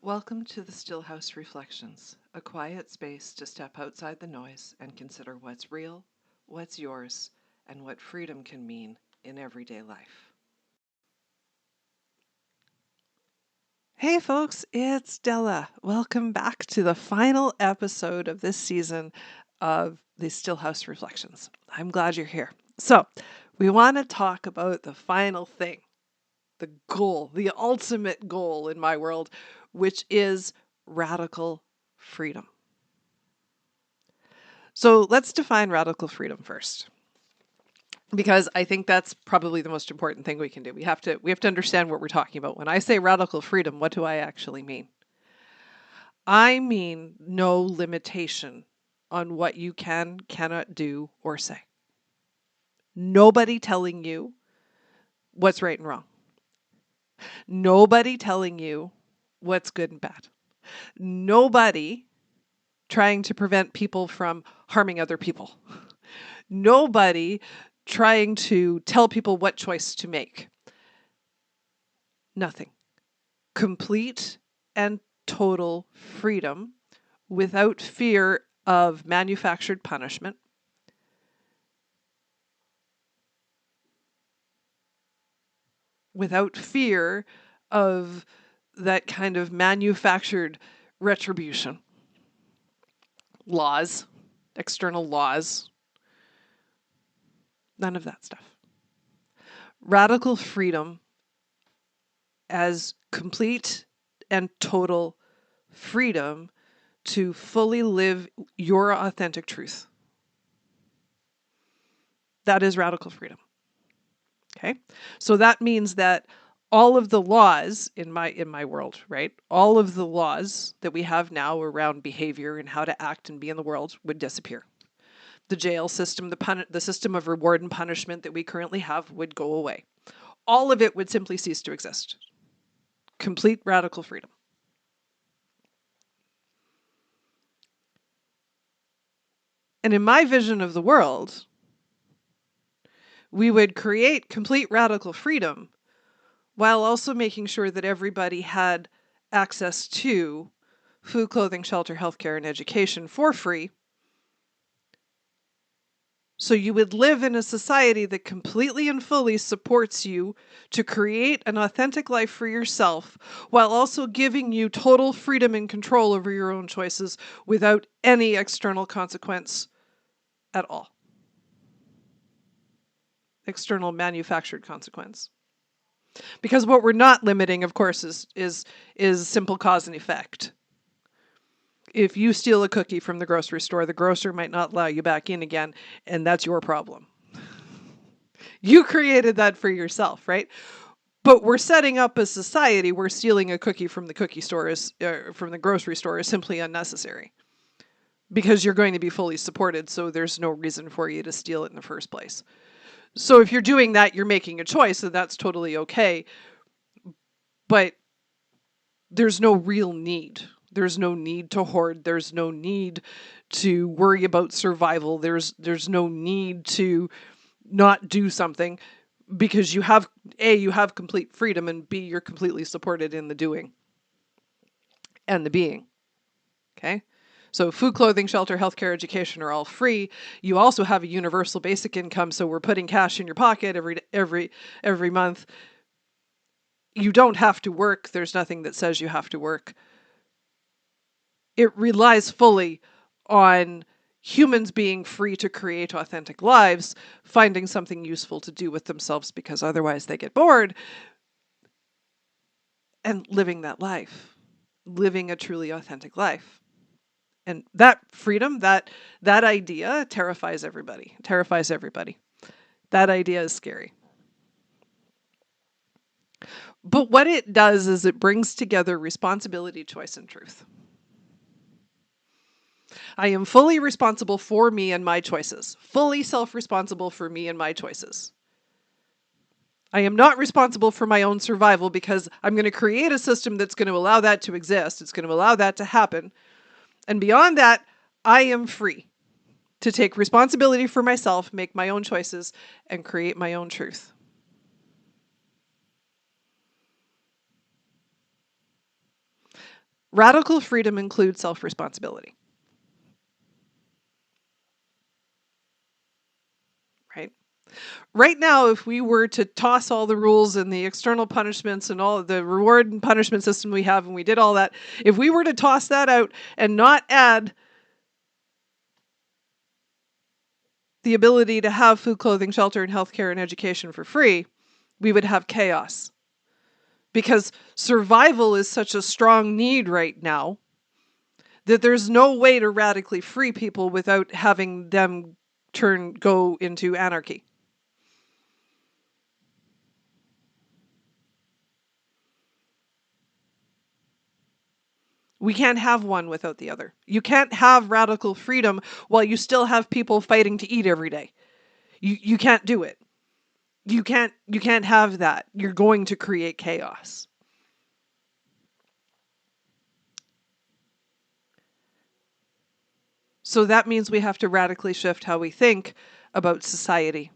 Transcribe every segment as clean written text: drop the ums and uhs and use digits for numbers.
Welcome to the Stillhouse Reflections, a quiet space to step outside the noise and consider what's real, what's yours, and what freedom can mean in everyday life. Hey folks, it's Della. Welcome back to the final episode of this season of the Stillhouse Reflections. I'm glad you're here. So, we want to talk about the final thing, the goal, the ultimate goal in my world, which is radical freedom. So let's define radical freedom first, because I think that's probably the most important thing we can do. We have to understand what we're talking about. When I say radical freedom, what do I actually mean? I mean no limitation on what you cannot do, or say. Nobody telling you what's right and wrong. Nobody telling you what's good and bad. Nobody trying to prevent people from harming other people. Nobody trying to tell people what choice to make. Nothing. Complete and total freedom without fear of manufactured punishment. Without fear of that kind of manufactured retribution. Laws, external laws, none of that stuff. Radical freedom as complete and total freedom to fully live your authentic truth. That is radical freedom. Okay? So that means that all of the laws in my world, right? All of the laws that we have now around behavior and how to act and be in the world would disappear. The jail system, the system of reward and punishment that we currently have would go away. All of it would simply cease to exist. Complete radical freedom. And in my vision of the world, we would create complete radical freedom while also making sure that everybody had access to food, clothing, shelter, healthcare, and education for free. So you would live in a society that completely and fully supports you to create an authentic life for yourself, while also giving you total freedom and control over your own choices without any external consequence at all. External manufactured consequence. Because what we're not limiting, of course, is simple cause and effect. If you steal a cookie from the grocery store, the grocer might not allow you back in again, and that's your problem. You created that for yourself, right? But we're setting up a society where stealing a cookie from the cookie store from the grocery store is simply unnecessary. Because you're going to be fully supported, so there's no reason for you to steal it in the first place. So if you're doing that, you're making a choice, and that's totally okay. But there's no real need. There's no need to hoard. There's no need to worry about survival. There's no need to not do something, because you have complete freedom, and B, you're completely supported in the doing and the being. Okay? So food, clothing, shelter, healthcare, education are all free. You also have a universal basic income, so we're putting cash in your pocket every month. You don't have to work. There's nothing that says you have to work. It relies fully on humans being free to create authentic lives, finding something useful to do with themselves, because otherwise they get bored, and living that life, living a truly authentic life. And that freedom, that idea terrifies everybody. That idea is scary. But what it does is it brings together responsibility, choice, and truth. I am fully responsible for me and my choices. Fully self-responsible for me and my choices. I am not responsible for my own survival, because I'm going to create a system that's going to allow that to exist. It's going to allow that to happen. And beyond that, I am free to take responsibility for myself, make my own choices, and create my own truth. Radical freedom includes self-responsibility. Right? Right now, if we were to toss all the rules and the external punishments and all the reward and punishment system we have, and we did all that, if we were to toss that out and not add the ability to have food, clothing, shelter, and healthcare and education for free, we would have chaos. Because survival is such a strong need right now that there's no way to radically free people without having them go into anarchy. We can't have one without the other. You can't have radical freedom while you still have people fighting to eat every day. You can't do it. You can't have that. You're going to create chaos. So that means we have to radically shift how we think about society.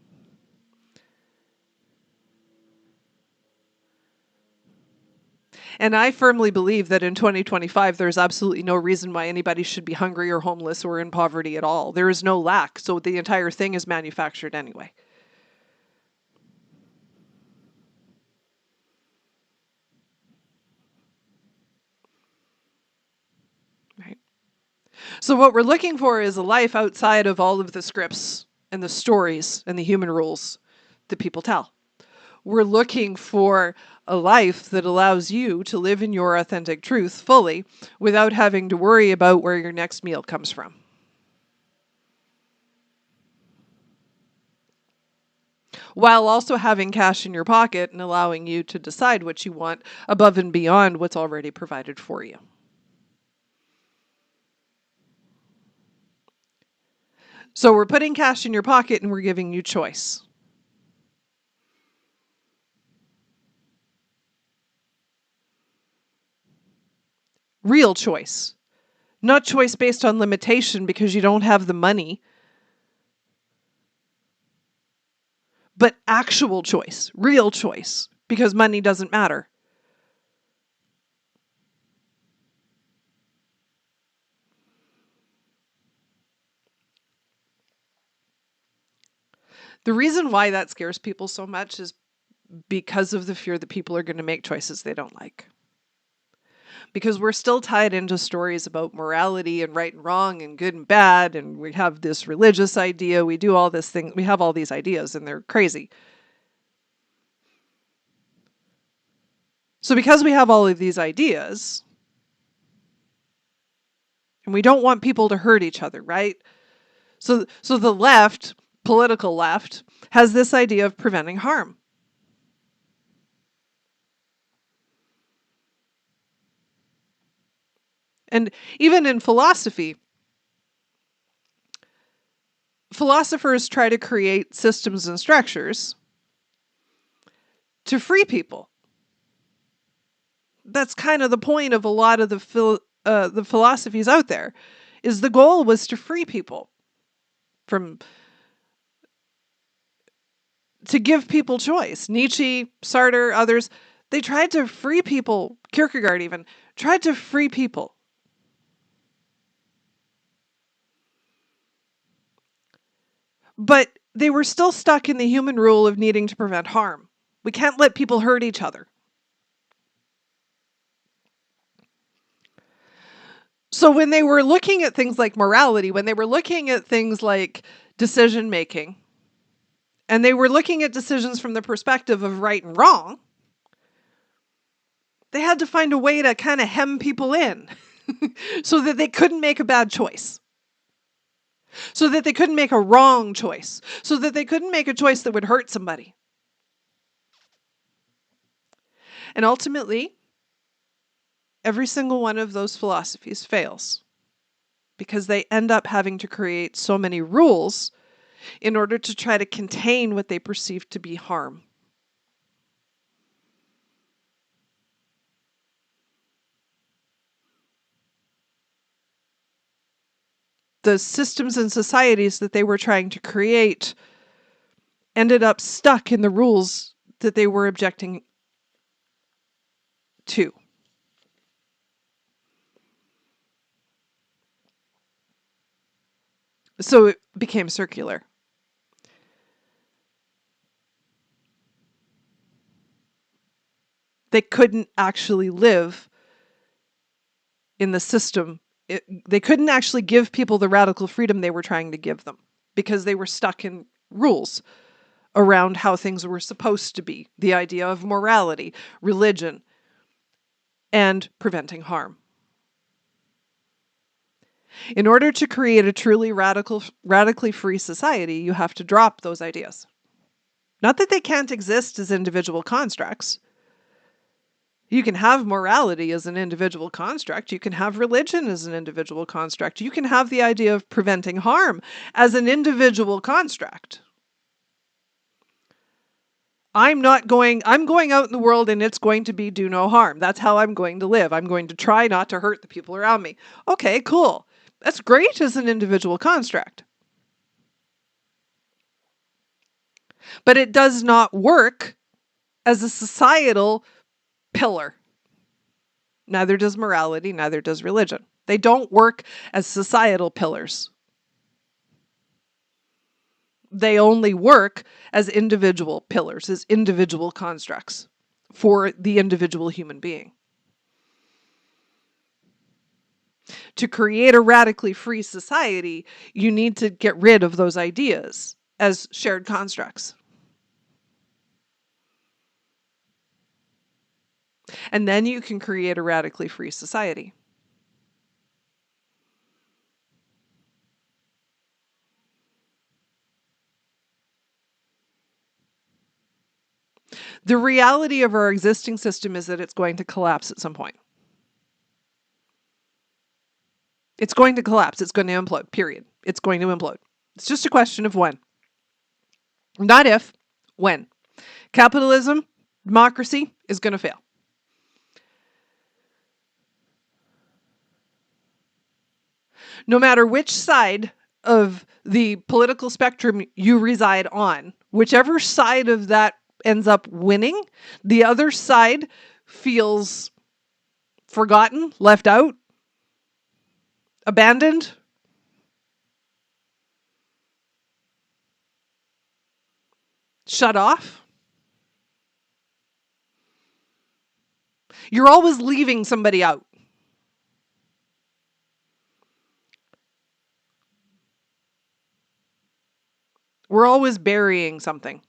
And I firmly believe that in 2025, there's absolutely no reason why anybody should be hungry or homeless or in poverty at all. There is no lack. So the entire thing is manufactured anyway. Right. So what we're looking for is a life outside of all of the scripts and the stories and the human rules that people tell. We're looking for a life that allows you to live in your authentic truth fully without having to worry about where your next meal comes from. While also having cash in your pocket and allowing you to decide what you want above and beyond what's already provided for you. So we're putting cash in your pocket and we're giving you choice. Real choice. Not choice based on limitation because you don't have the money, but actual choice, real choice, because money doesn't matter. The reason why that scares people so much is because of the fear that people are going to make choices they don't like. Because we're still tied into stories about morality and right and wrong and good and bad, and we have this religious idea, we do all this thing, we have all these ideas, and they're crazy. So because we have all of these ideas, and we don't want people to hurt each other, right? So the left, political left, has this idea of preventing harm. And even in philosophy, philosophers try to create systems and structures to free people. That's kind of the point of a lot of the philosophies out there, is the goal was to free people to give people choice. Nietzsche, Sartre, others, they tried to free people. Kierkegaard even tried to free people. But they were still stuck in the human rule of needing to prevent harm. We can't let people hurt each other. So when they were looking at things like morality, when they were looking at things like decision making, and they were looking at decisions from the perspective of right and wrong, they had to find a way to kind of hem people in so that they couldn't make a bad choice. So that they couldn't make a wrong choice. So that they couldn't make a choice that would hurt somebody. And ultimately, every single one of those philosophies fails because they end up having to create so many rules in order to try to contain what they perceive to be harm. The systems and societies that they were trying to create ended up stuck in the rules that they were objecting to. So it became circular. They couldn't actually live in the system. They couldn't actually give people the radical freedom they were trying to give them because they were stuck in rules around how things were supposed to be. The idea of morality, religion, and preventing harm. In order to create a truly radically free society, you have to drop those ideas. Not that they can't exist as individual constructs. You can have morality as an individual construct. You can have religion as an individual construct. You can have the idea of preventing harm as an individual construct. I'm going out in the world and it's going to be do no harm. That's how I'm going to live. I'm going to try not to hurt the people around me. Okay, cool. That's great as an individual construct. But it does not work as a societal pillar. Neither does morality, neither does religion. They don't work as societal pillars. They only work as individual pillars, as individual constructs for the individual human being. To create a radically free society, you need to get rid of those ideas as shared constructs. And then you can create a radically free society. The reality of our existing system is that it's going to collapse at some point. It's going to collapse. It's going to implode, period. It's going to implode. It's just a question of when. Not if, when. Capitalism, democracy is going to fail. No matter which side of the political spectrum you reside on, whichever side of that ends up winning, the other side feels forgotten, left out, abandoned, shut off. You're always leaving somebody out. We're always burying something.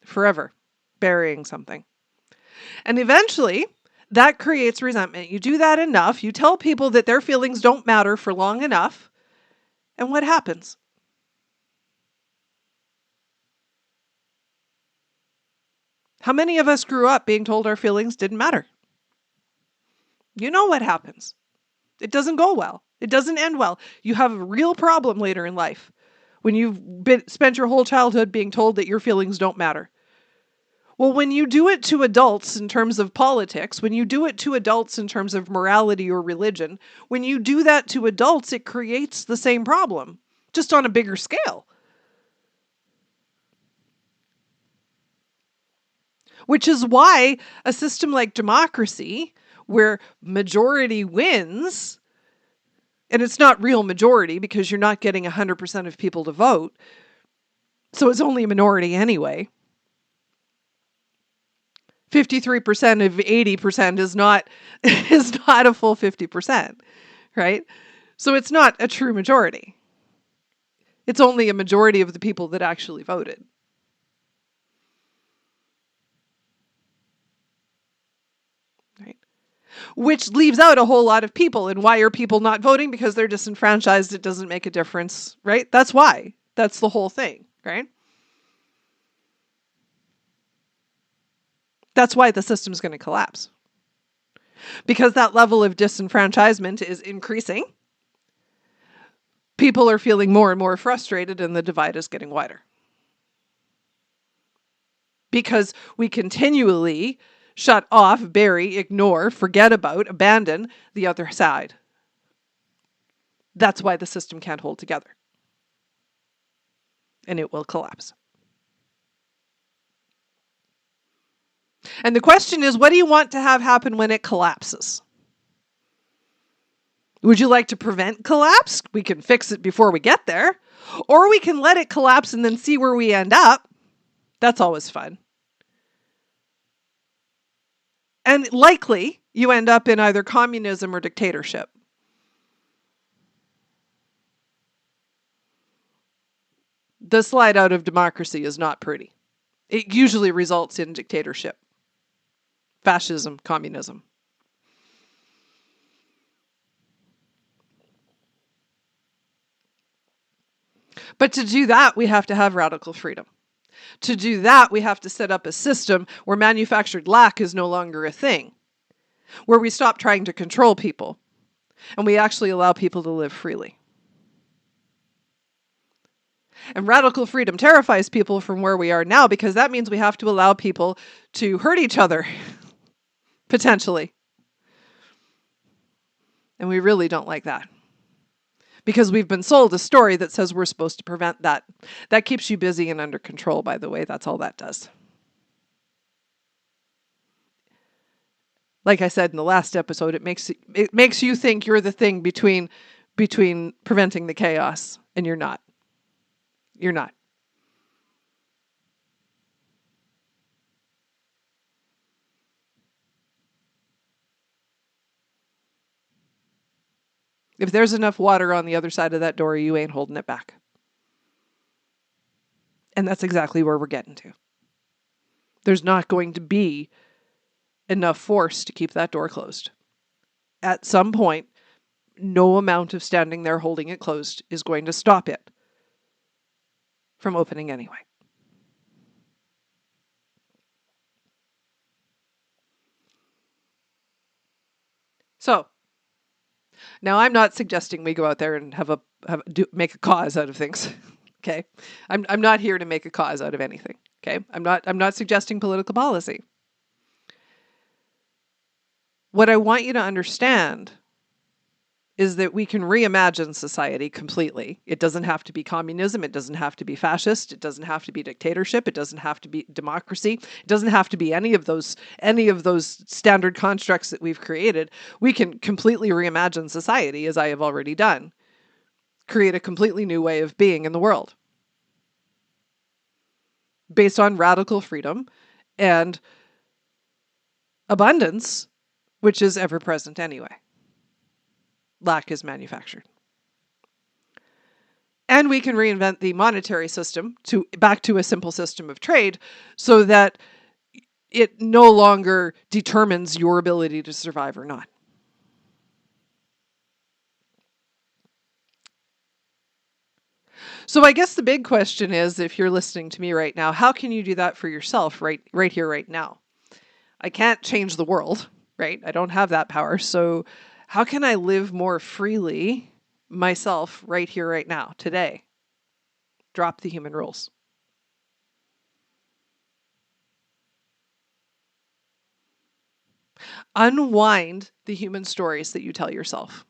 Forever burying something. And eventually, that creates resentment. You do that enough, you tell people that their feelings don't matter for long enough, and what happens? How many of us grew up being told our feelings didn't matter? You know what happens. It doesn't go well. It doesn't end well. You have a real problem later in life when you've spent your whole childhood being told that your feelings don't matter. Well, when you do it to adults in terms of politics, when you do it to adults in terms of morality or religion, when you do that to adults, it creates the same problem, just on a bigger scale. Which is why a system like democracy, where majority wins, and it's not real majority because you're not getting 100% of people to vote, so it's only a minority anyway. 53% of 80% is not a full 50%, right? So it's not a true majority. It's only a majority of the people that actually voted. Right? Which leaves out a whole lot of people. And why are people not voting? Because they're disenfranchised. It doesn't make a difference, right? That's why. That's the whole thing, right? That's why the system's going to collapse. Because that level of disenfranchisement is increasing. People are feeling more and more frustrated and the divide is getting wider. Because we continually shut off, bury, ignore, forget about, abandon the other side. That's why the system can't hold together. And it will collapse. And the question is, what do you want to have happen when it collapses? Would you like to prevent collapse? We can fix it before we get there. Or we can let it collapse and then see where we end up. That's always fun. And likely, you end up in either communism or dictatorship. The slide out of democracy is not pretty. It usually results in dictatorship, fascism, communism. But to do that, we have to have radical freedom. To do that, we have to set up a system where manufactured lack is no longer a thing, where we stop trying to control people, and we actually allow people to live freely. And radical freedom terrifies people from where we are now, because that means we have to allow people to hurt each other, potentially. And we really don't like that. Because we've been sold a story that says we're supposed to prevent that. That keeps you busy and under control, by the way. That's all that does. Like I said in the last episode, it makes you think you're the thing between preventing the chaos, and you're not. You're not. If there's enough water on the other side of that door, you ain't holding it back. And that's exactly where we're getting to. There's not going to be enough force to keep that door closed. At some point, no amount of standing there holding it closed is going to stop it from opening anyway. So, now I'm not suggesting we go out there and make a cause out of things. Okay? I'm not here to make a cause out of anything. Okay? I'm not suggesting political policy. What I want you to understand is that we can reimagine society completely. It doesn't have to be communism. It doesn't have to be fascist. It doesn't have to be dictatorship. It doesn't have to be democracy. It doesn't have to be any of those standard constructs that we've created. We can completely reimagine society, as I have already done. Create a completely new way of being in the world. Based on radical freedom and abundance, which is ever present anyway. Lack is manufactured. And we can reinvent the monetary system back to a simple system of trade so that it no longer determines your ability to survive or not. So I guess the big question is, if you're listening to me right now, how can you do that for yourself right here, right now? I can't change the world, right? I don't have that power. So how can I live more freely myself right here, right now, today? Drop the human rules. Unwind the human stories that you tell yourself.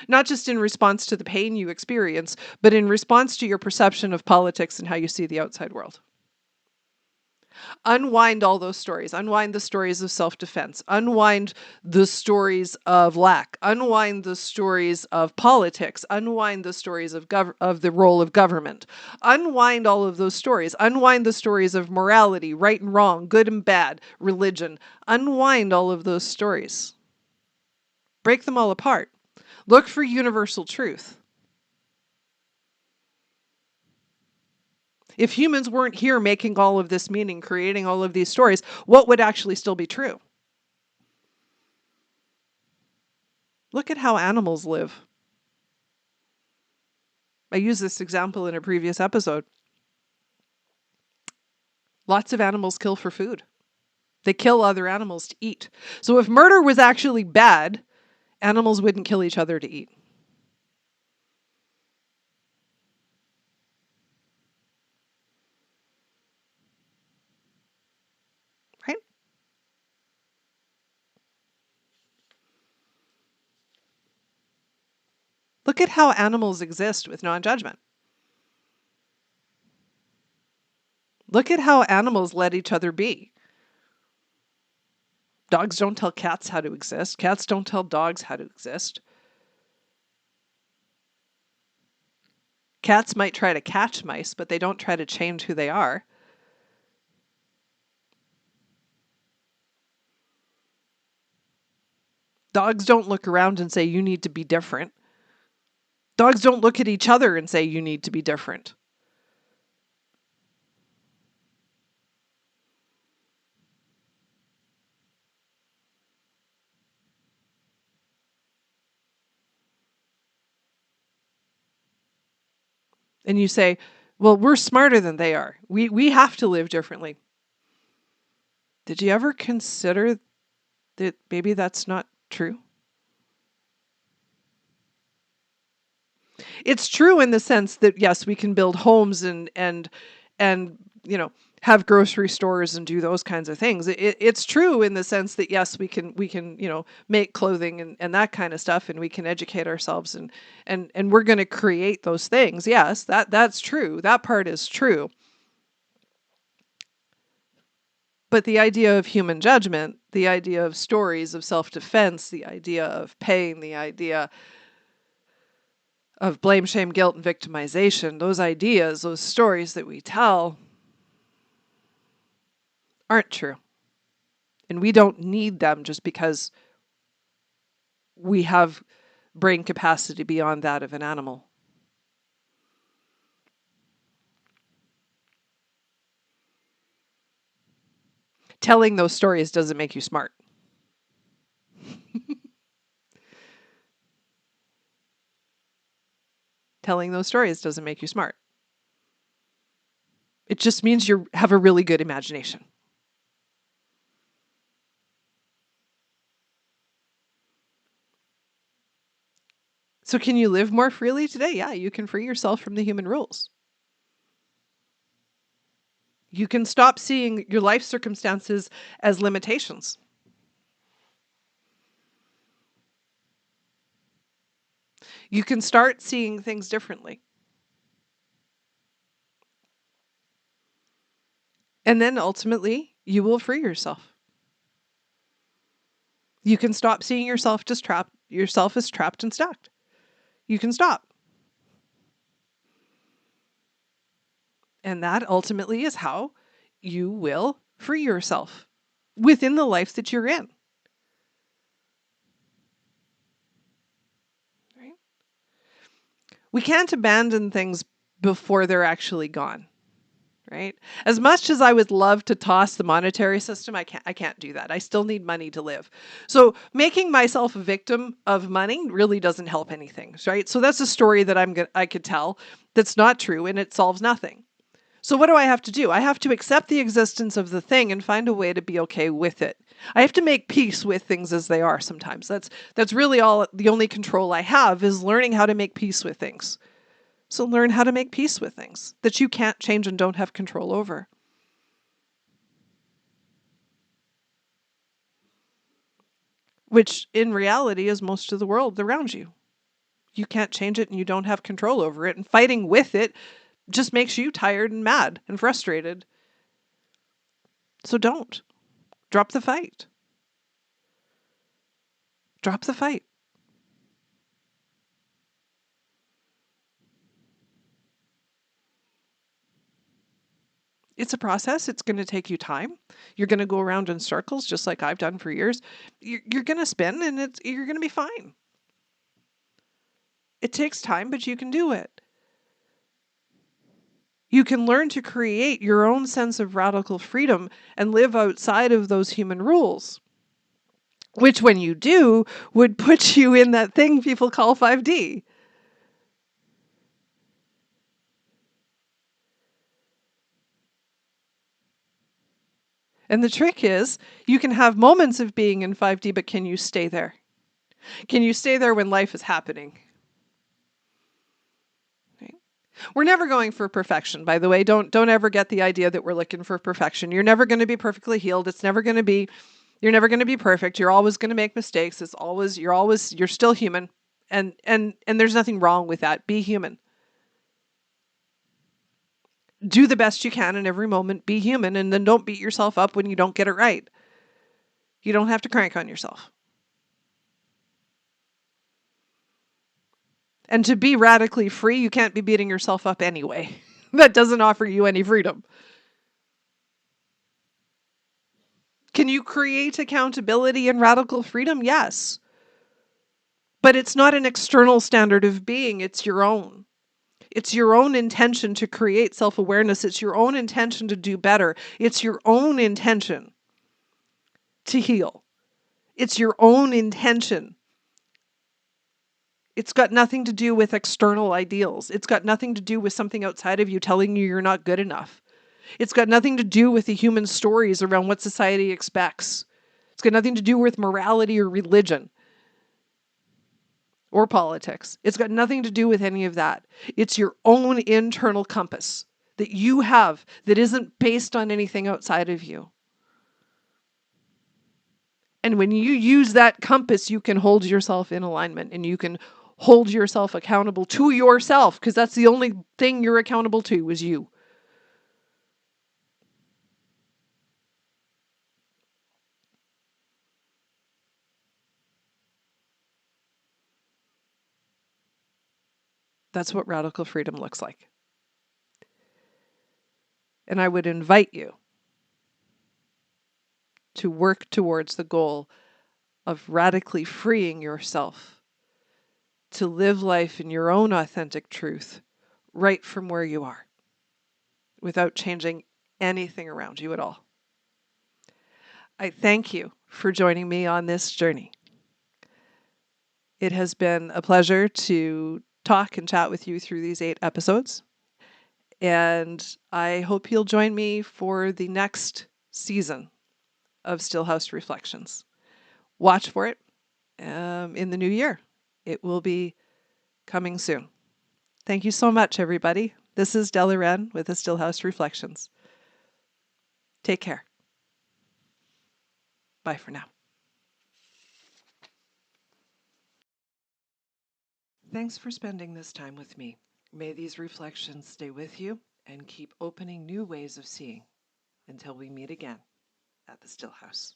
Not just in response to the pain you experience, but in response to your perception of politics and how you see the outside world. Unwind all those stories. Unwind the stories of self-defense. Unwind the stories of lack. Unwind the stories of politics. Unwind the stories of the role of government. Unwind all of those stories. Unwind the stories of morality, right and wrong, good and bad, religion. Unwind all of those stories. Break them all apart. Look for universal truth. If humans weren't here making all of this meaning, creating all of these stories, what would actually still be true? Look at how animals live. I used this example in a previous episode. Lots of animals kill for food. They kill other animals to eat. So if murder was actually bad, animals wouldn't kill each other to eat. Right? Look at how animals exist with non-judgment. Look at how animals let each other be. Dogs don't tell cats how to exist. Cats don't tell dogs how to exist. Cats might try to catch mice, but they don't try to change who they are. Dogs don't look around and say, you need to be different. Dogs don't look at each other and say, you need to be different. And you say, well, we're smarter than they are. We have to live differently. Did you ever consider that maybe that's not true? It's true in the sense that, yes, we can build homes and have grocery stores and do those kinds of things. It's true in the sense that, yes, we can make clothing and that kind of stuff, and we can educate ourselves and we're going to create those things. Yes, that's true. That part is true. But the idea of human judgment, the idea of stories of self-defense, the idea of pain, the idea of blame, shame, guilt, and victimization, those ideas, those stories that we tell aren't true. And we don't need them just because we have brain capacity beyond that of an animal. Telling those stories doesn't make you smart. Telling those stories doesn't make you smart. It just means you have a really good imagination. So can you live more freely today? Yeah, you can free yourself from the human rules. You can stop seeing your life circumstances as limitations. You can start seeing things differently. And then ultimately, you will free yourself. You can stop seeing yourself as trapped and stuck. You can stop. And that ultimately is how you will free yourself within the life that you're in. Right? We can't abandon things before they're actually gone. Right? As much as I would love to toss the monetary system, I can't do that. I still need money to live. So making myself a victim of money really doesn't help anything, right? So that's a story that I could tell that's not true, and it solves nothing. So what do I have to do? I have to accept the existence of the thing and find a way to be okay with it. I have to make peace with things as they are sometimes. That's really the only control I have is learning how to make peace with things. So learn how to make peace with things that you can't change and don't have control over. Which in reality is most of the world around you. You can't change it and you don't have control over it. And fighting with it just makes you tired and mad and frustrated. So don't. Drop the fight. Drop the fight. It's a process. It's going to take you time. You're going to go around in circles just like I've done for years. You're going to spin and you're going to be fine. It takes time, but you can do it. You can learn to create your own sense of radical freedom and live outside of those human rules, which when you do would put you in that thing people call 5D. And the trick is you can have moments of being in 5D, but can you stay there? Can you stay there when life is happening? Right? We're never going for perfection, by the way. Don't ever get the idea that we're looking for perfection. You're never going to be perfectly healed. You're never going to be perfect. You're always going to make mistakes. You're still human. And there's nothing wrong with that. Be human. Do the best you can in every moment. Be human, and then don't beat yourself up when you don't get it right. You don't have to crank on yourself. And to be radically free, you can't be beating yourself up anyway. That doesn't offer you any freedom. Can you create accountability and radical freedom? Yes. But it's not an external standard of being, it's your own. It's your own intention to create self-awareness. It's your own intention to do better. It's your own intention to heal. It's your own intention. It's got nothing to do with external ideals. It's got nothing to do with something outside of you telling you you're not good enough. It's got nothing to do with the human stories around what society expects. It's got nothing to do with morality or religion or politics. It's got nothing to do with any of that. It's your own internal compass that you have that isn't based on anything outside of you. And when you use that compass, you can hold yourself in alignment and you can hold yourself accountable to yourself, because that's the only thing you're accountable to is you. That's what radical freedom looks like. And I would invite you to work towards the goal of radically freeing yourself to live life in your own authentic truth, right from where you are, without changing anything around you at all. I thank you for joining me on this journey. It has been a pleasure to talk and chat with you through these 8 episodes. And I hope you'll join me for the next season of Stillhouse Reflections. Watch for it in the new year. It will be coming soon. Thank you so much, everybody. This is Della Wren with the Stillhouse Reflections. Take care. Bye for now. Thanks for spending this time with me. May these reflections stay with you and keep opening new ways of seeing until we meet again at the Stillhouse.